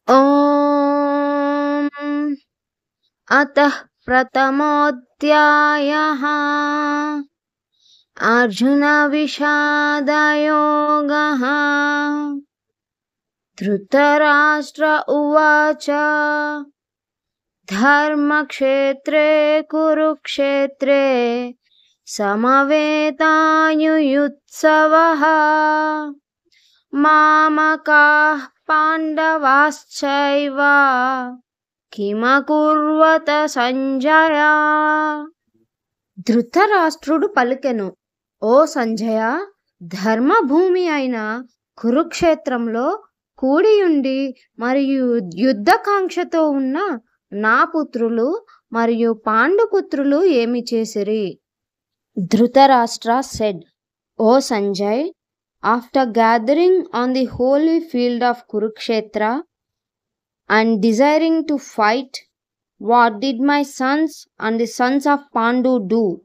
ॐ अतः प्रथमोऽध्यायः अर्जुनविषादयोगः। धृतराष्ट्र उवाच धर्मक्षेत्रे कुरुक्षेत्रे समवेतायुयुत्सवः मामकाः पाण्डवाश्चैव కిమకుర్వత సంజయ. ధృతరాష్ట్రుడు పలికెను, ఓ సంజయ, ధర్మభూమి అయిన కురుక్షేత్రంలో కూడియుండి మరియు యుద్ధకాంక్షతో ఉన్న నా పుత్రులు మరియు పాండుపుత్రులు ఏమి చేసిరి? Dhritarashtra said, O Sanjay, after gathering on the holy field of Kurukshetra and desiring to fight, what did my sons and the sons of Pandu do?